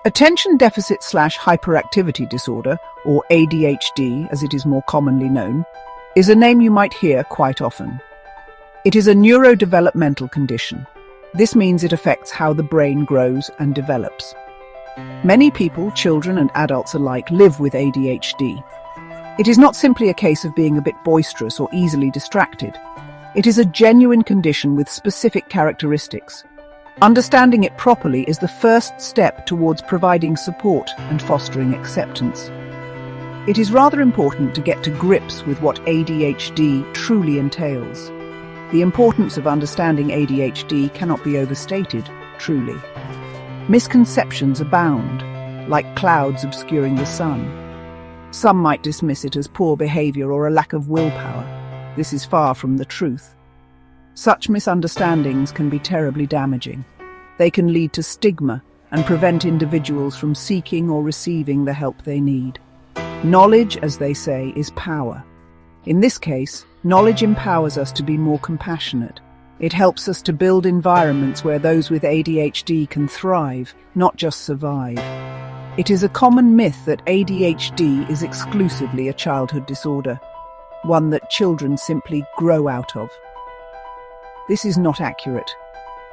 Attention deficit/hyperactivity disorder, or ADHD as it is more commonly known, is a name you might hear quite often. It is a neurodevelopmental condition. This means it affects how the brain grows and develops. Many people, children and adults alike, live with ADHD. It is not simply a case of being a bit boisterous or easily distracted. It is a genuine condition with specific characteristics. Understanding it properly is the first step towards providing support and fostering acceptance. It is rather important to get to grips with what ADHD truly entails. The importance of understanding ADHD cannot be overstated, truly. Misconceptions abound, like clouds obscuring the sun. Some might dismiss it as poor behavior or a lack of willpower. This is far from the truth. Such misunderstandings can be terribly damaging. They can lead to stigma and prevent individuals from seeking or receiving the help they need. Knowledge, as they say, is power. In this case, knowledge empowers us to be more compassionate. It helps us to build environments where those with ADHD can thrive, not just survive. It is a common myth that ADHD is exclusively a childhood disorder, one that children simply grow out of. This is not accurate.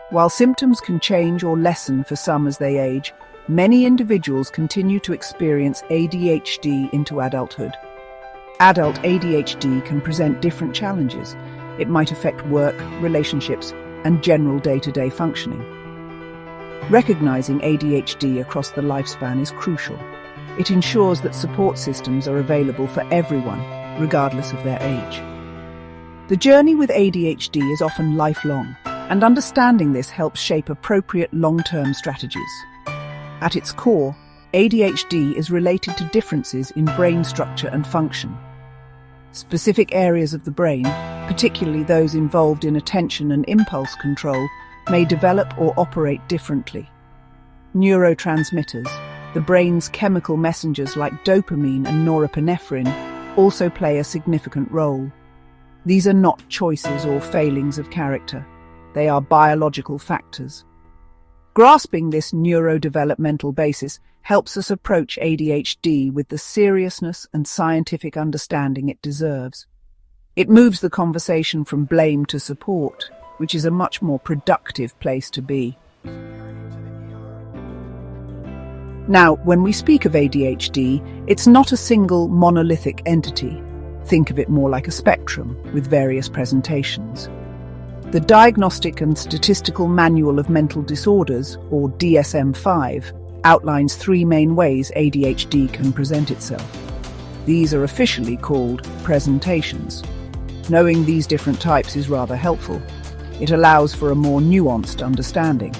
While symptoms can change or lessen for some as they age, many individuals continue to experience ADHD into adulthood. Adult ADHD can present different challenges. It might affect work, relationships, and general day-to-day functioning. Recognizing ADHD across the lifespan is crucial. It ensures that support systems are available for everyone, regardless of their age. The journey with ADHD is often lifelong, and understanding this helps shape appropriate long-term strategies. At its core, ADHD is related to differences in brain structure and function. Specific areas of the brain, particularly those involved in attention and impulse control, may develop or operate differently. Neurotransmitters, the brain's chemical messengers like dopamine and norepinephrine, also play a significant role. These are not choices or failings of character. They are biological factors. Grasping this neurodevelopmental basis helps us approach ADHD with the seriousness and scientific understanding it deserves. It moves the conversation from blame to support, which is a much more productive place to be. Now, when we speak of ADHD, it's not a single monolithic entity. Think of it more like a spectrum with various presentations. The Diagnostic and Statistical Manual of Mental Disorders, or DSM-5, outlines 3 main ways ADHD can present itself. These are officially called presentations. Knowing these different types is rather helpful. It allows for a more nuanced understanding.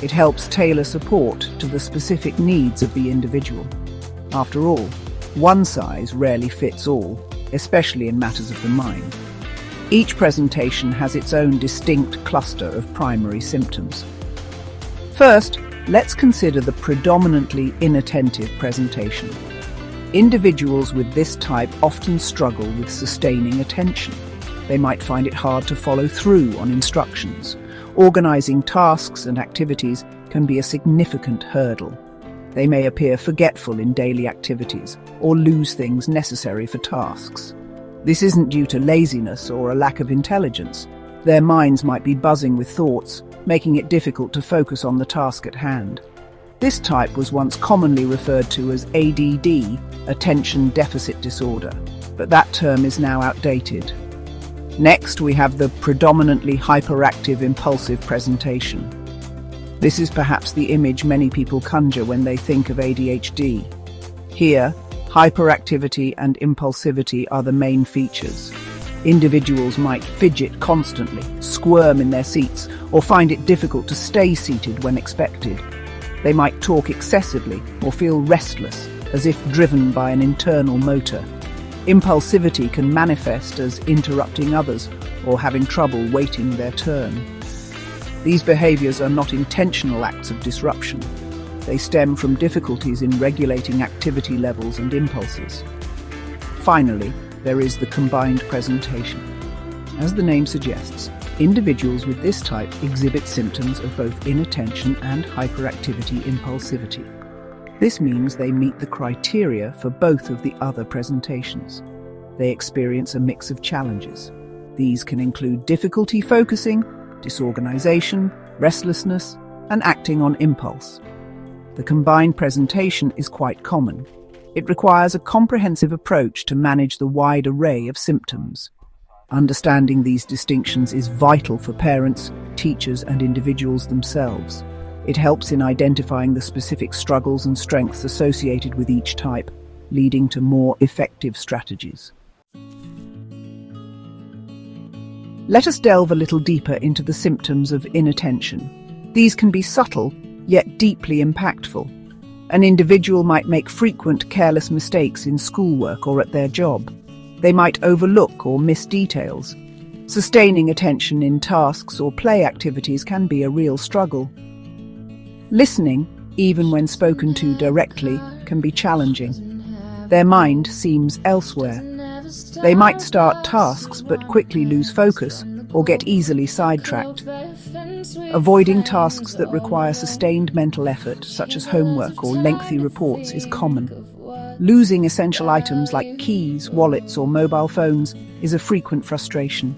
It helps tailor support to the specific needs of the individual. After all, one size rarely fits all, especially in matters of the mind. Each presentation has its own distinct cluster of primary symptoms. First, let's consider the predominantly inattentive presentation. Individuals with this type often struggle with sustaining attention. They might find it hard to follow through on instructions. Organizing tasks and activities can be a significant hurdle. They may appear forgetful in daily activities or lose things necessary for tasks. This isn't due to laziness or a lack of intelligence. Their minds might be buzzing with thoughts, making it difficult to focus on the task at hand. This type was once commonly referred to as ADD, attention deficit disorder, but that term is now outdated. Next, we have the predominantly hyperactive impulsive presentation. This is perhaps the image many people conjure when they think of ADHD. Here, hyperactivity and impulsivity are the main features. Individuals might fidget constantly, squirm in their seats, or find it difficult to stay seated when expected. They might talk excessively or feel restless, as if driven by an internal motor. Impulsivity can manifest as interrupting others or having trouble waiting their turn. These behaviors are not intentional acts of disruption. They stem from difficulties in regulating activity levels and impulses. Finally, there is the combined presentation. As the name suggests, individuals with this type exhibit symptoms of both inattention and hyperactivity impulsivity. This means they meet the criteria for both of the other presentations. They experience a mix of challenges. These can include difficulty focusing, disorganization, restlessness, and acting on impulse. The combined presentation is quite common. It requires a comprehensive approach to manage the wide array of symptoms. Understanding these distinctions is vital for parents, teachers, and individuals themselves. It helps in identifying the specific struggles and strengths associated with each type, leading to more effective strategies. Let us delve a little deeper into the symptoms of inattention. These can be subtle, yet deeply impactful. An individual might make frequent careless mistakes in schoolwork or at their job. They might overlook or miss details. Sustaining attention in tasks or play activities can be a real struggle. Listening, even when spoken to directly, can be challenging. Their mind seems elsewhere. They might start tasks but quickly lose focus or get easily sidetracked. Avoiding tasks that require sustained mental effort, such as homework or lengthy reports, is common. Losing essential items like keys, wallets, or mobile phones is a frequent frustration.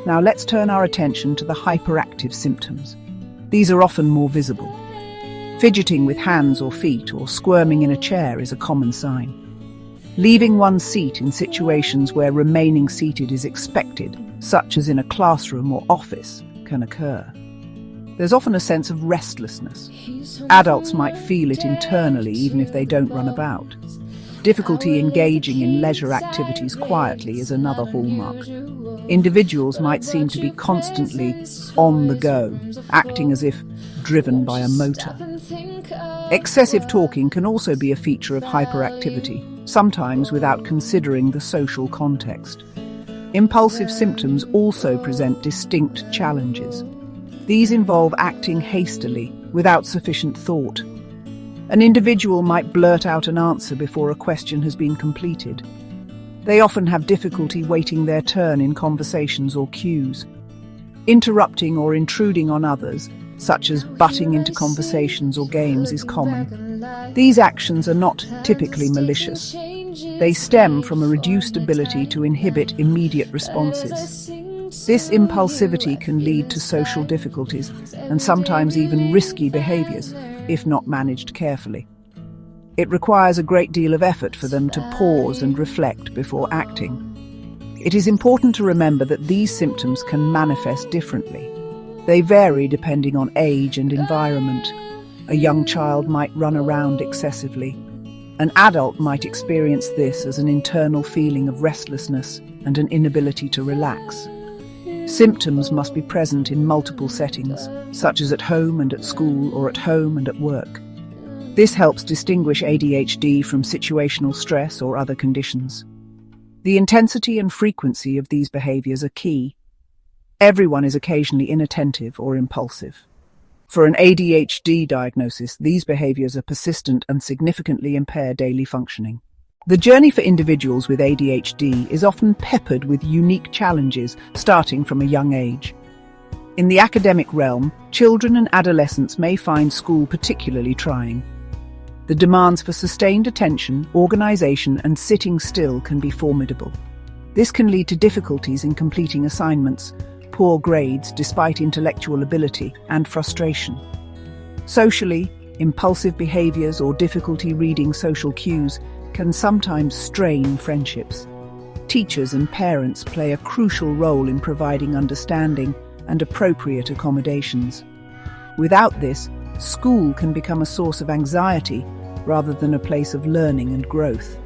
Now let's turn our attention to the hyperactive symptoms. These are often more visible. Fidgeting with hands or feet or squirming in a chair is a common sign. Leaving one's seat in situations where remaining seated is expected, such as in a classroom or office, can occur. There's often a sense of restlessness. Adults might feel it internally even if they don't run about. Difficulty engaging in leisure activities quietly is another hallmark. Individuals might seem to be constantly on the go, acting as if driven by a motor. Excessive talking can also be a feature of hyperactivity, sometimes without considering the social context. Impulsive symptoms also present distinct challenges. These involve acting hastily, without sufficient thought. An individual might blurt out an answer before a question has been completed. They often have difficulty waiting their turn in conversations or cues. Interrupting or intruding on others, such as butting into conversations or games, is common. These actions are not typically malicious. They stem from a reduced ability to inhibit immediate responses. This impulsivity can lead to social difficulties and sometimes even risky behaviors, if not managed carefully. It requires a great deal of effort for them to pause and reflect before acting. It is important to remember that these symptoms can manifest differently. They vary depending on age and environment. A young child might run around excessively. An adult might experience this as an internal feeling of restlessness and an inability to relax. Symptoms must be present in multiple settings, such as at home and at school or at home and at work. This helps distinguish ADHD from situational stress or other conditions. The intensity and frequency of these behaviors are key. Everyone is occasionally inattentive or impulsive. For an ADHD diagnosis, these behaviors are persistent and significantly impair daily functioning. The journey for individuals with ADHD is often peppered with unique challenges starting from a young age. In the academic realm, children and adolescents may find school particularly trying. The demands for sustained attention, organization, and sitting still can be formidable. This can lead to difficulties in completing assignments, poor grades despite intellectual ability, and frustration. Socially, impulsive behaviors or difficulty reading social cues can sometimes strain friendships. Teachers and parents play a crucial role in providing understanding and appropriate accommodations. Without this, school can become a source of anxiety rather than a place of learning and growth.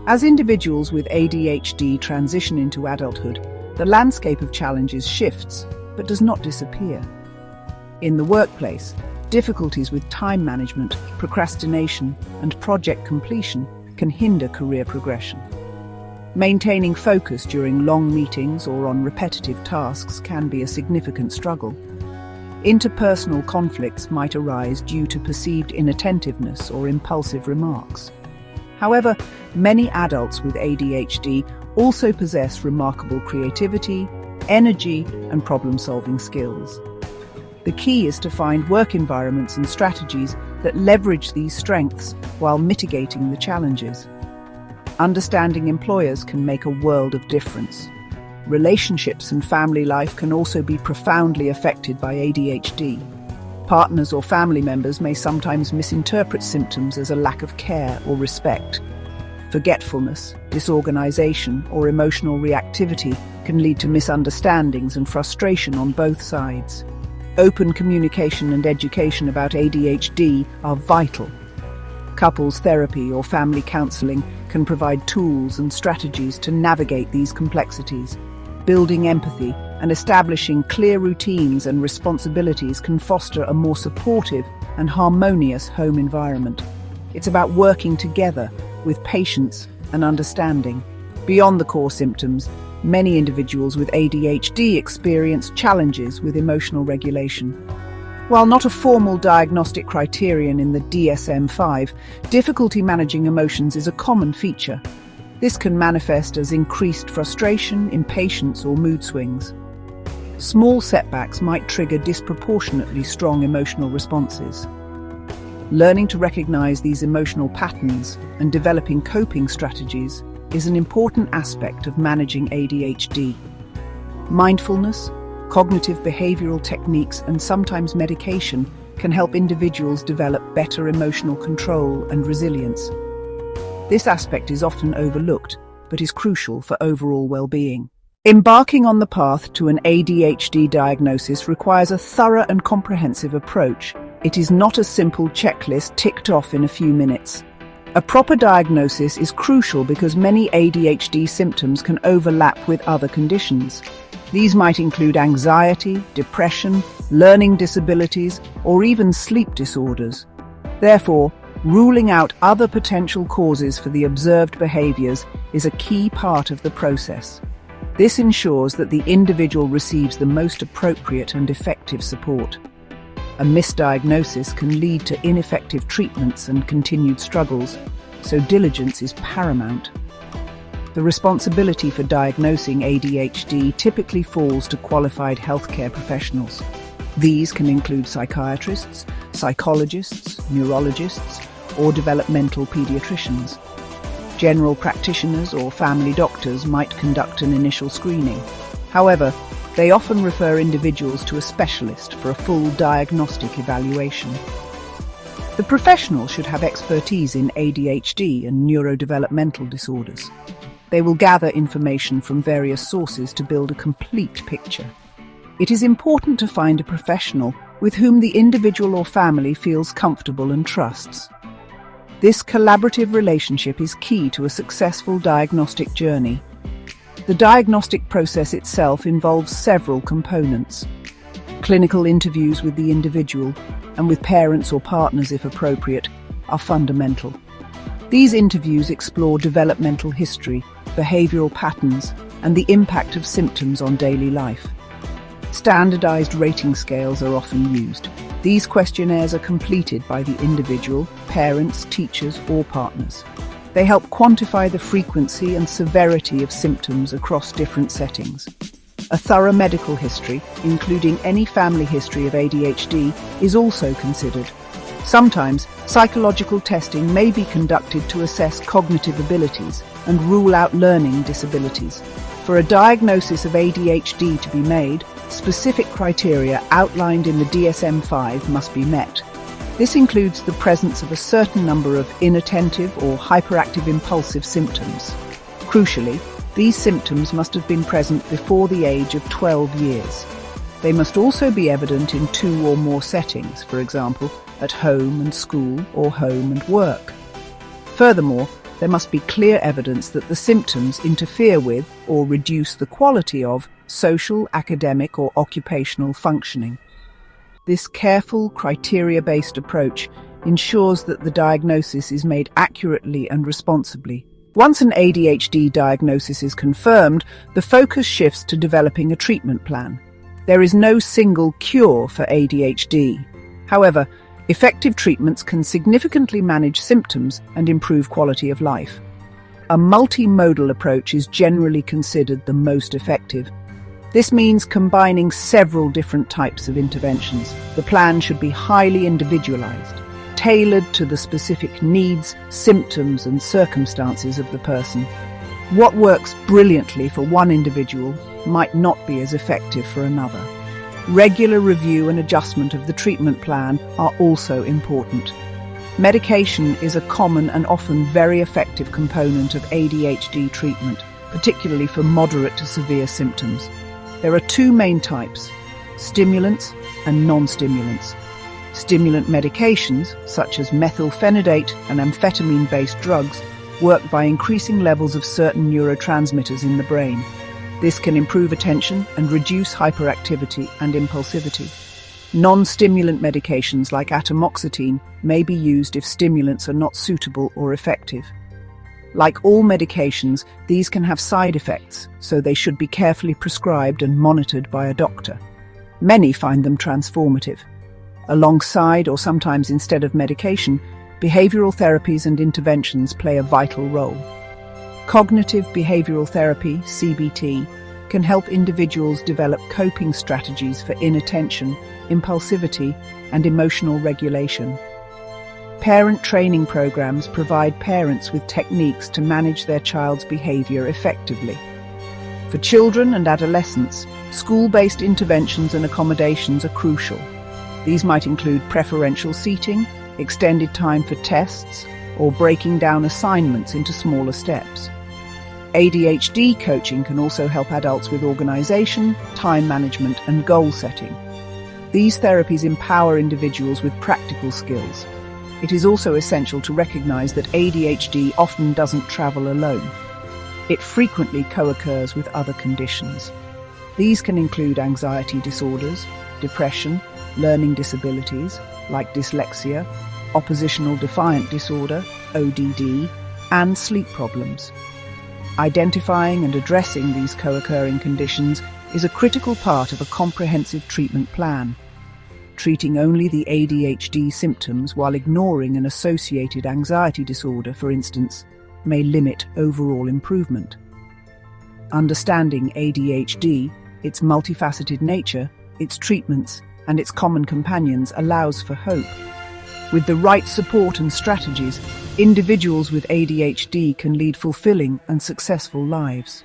As individuals with ADHD transition into adulthood, the landscape of challenges shifts, but does not disappear. In the workplace, difficulties with time management, procrastination, and project completion can hinder career progression. Maintaining focus during long meetings or on repetitive tasks can be a significant struggle. Interpersonal conflicts might arise due to perceived inattentiveness or impulsive remarks. However, many adults with ADHD also possess remarkable creativity, energy, and problem-solving skills. The key is to find work environments and strategies that leverage these strengths while mitigating the challenges. Understanding employers can make a world of difference. Relationships and family life can also be profoundly affected by ADHD. Partners or family members may sometimes misinterpret symptoms as a lack of care or respect. Forgetfulness, disorganization, or emotional reactivity can lead to misunderstandings and frustration on both sides. Open communication and education about ADHD are vital. Couples therapy or family counseling can provide tools and strategies to navigate these complexities. Building empathy and establishing clear routines and responsibilities can foster a more supportive and harmonious home environment. It's about working together with patience and understanding. Beyond the core symptoms, many individuals with ADHD experience challenges with emotional regulation. While not a formal diagnostic criterion in the DSM-5, difficulty managing emotions is a common feature. This can manifest as increased frustration, impatience, or mood swings. Small setbacks might trigger disproportionately strong emotional responses. Learning to recognize these emotional patterns and developing coping strategies is an important aspect of managing ADHD. Mindfulness, cognitive behavioral techniques, and sometimes medication can help individuals develop better emotional control and resilience. This aspect is often overlooked, but is crucial for overall well-being. Embarking on the path to an ADHD diagnosis requires a thorough and comprehensive approach. It is not a simple checklist ticked off in a few minutes. A proper diagnosis is crucial because many ADHD symptoms can overlap with other conditions. These might include anxiety, depression, learning disabilities, or even sleep disorders. Therefore, ruling out other potential causes for the observed behaviors is a key part of the process. This ensures that the individual receives the most appropriate and effective support. A misdiagnosis can lead to ineffective treatments and continued struggles, so diligence is paramount. The responsibility for diagnosing ADHD typically falls to qualified healthcare professionals. These can include psychiatrists, psychologists, neurologists, or developmental pediatricians. General practitioners or family doctors might conduct an initial screening. However, they often refer individuals to a specialist for a full diagnostic evaluation. The professional should have expertise in ADHD and neurodevelopmental disorders. They will gather information from various sources to build a complete picture. It is important to find a professional with whom the individual or family feels comfortable and trusts. This collaborative relationship is key to a successful diagnostic journey. The diagnostic process itself involves several components. Clinical interviews with the individual, and with parents or partners if appropriate, are fundamental. These interviews explore developmental history, behavioral patterns, and the impact of symptoms on daily life. Standardized rating scales are often used. These questionnaires are completed by the individual, parents, teachers, or partners. They help quantify the frequency and severity of symptoms across different settings. A thorough medical history, including any family history of ADHD, is also considered. Sometimes, psychological testing may be conducted to assess cognitive abilities and rule out learning disabilities. For a diagnosis of ADHD to be made, specific criteria outlined in the DSM-5 must be met. This includes the presence of a certain number of inattentive or hyperactive impulsive symptoms. Crucially, these symptoms must have been present before the age of 12 years. They must also be evident in 2 or more settings, for example, at home and school or home and work. Furthermore, there must be clear evidence that the symptoms interfere with or reduce the quality of social, academic, or occupational functioning. This careful, criteria-based approach ensures that the diagnosis is made accurately and responsibly. Once an ADHD diagnosis is confirmed, the focus shifts to developing a treatment plan. There is no single cure for ADHD. However, effective treatments can significantly manage symptoms and improve quality of life. A multimodal approach is generally considered the most effective. This means combining several different types of interventions. The plan should be highly individualized. tailored to the specific needs, symptoms, and circumstances of the person. What works brilliantly for one individual might not be as effective for another. Regular review and adjustment of the treatment plan are also important. Medication is a common and often very effective component of ADHD treatment, particularly for moderate to severe symptoms. There are two main types: stimulants and non-stimulants. Stimulant medications, such as methylphenidate and amphetamine-based drugs, work by increasing levels of certain neurotransmitters in the brain. This can improve attention and reduce hyperactivity and impulsivity. Non-stimulant medications like atomoxetine may be used if stimulants are not suitable or effective. Like all medications, these can have side effects, so they should be carefully prescribed and monitored by a doctor. Many find them transformative. Alongside, or sometimes instead of medication, behavioral therapies and interventions play a vital role. Cognitive behavioral therapy, CBT, can help individuals develop coping strategies for inattention, impulsivity, and emotional regulation. Parent training programs provide parents with techniques to manage their child's behavior effectively. For children and adolescents, school-based interventions and accommodations are crucial. These might include preferential seating, extended time for tests, or breaking down assignments into smaller steps. ADHD coaching can also help adults with organization, time management, and goal setting. These therapies empower individuals with practical skills. It is also essential to recognize that ADHD often doesn't travel alone. It frequently co-occurs with other conditions. These can include anxiety disorders, depression, learning disabilities like dyslexia, oppositional defiant disorder, ODD, and sleep problems. Identifying and addressing these co-occurring conditions is a critical part of a comprehensive treatment plan. Treating only the ADHD symptoms while ignoring an associated anxiety disorder, for instance, may limit overall improvement. Understanding ADHD, its multifaceted nature, its treatments, and its common companions allows for hope. With the right support and strategies, individuals with ADHD can lead fulfilling and successful lives.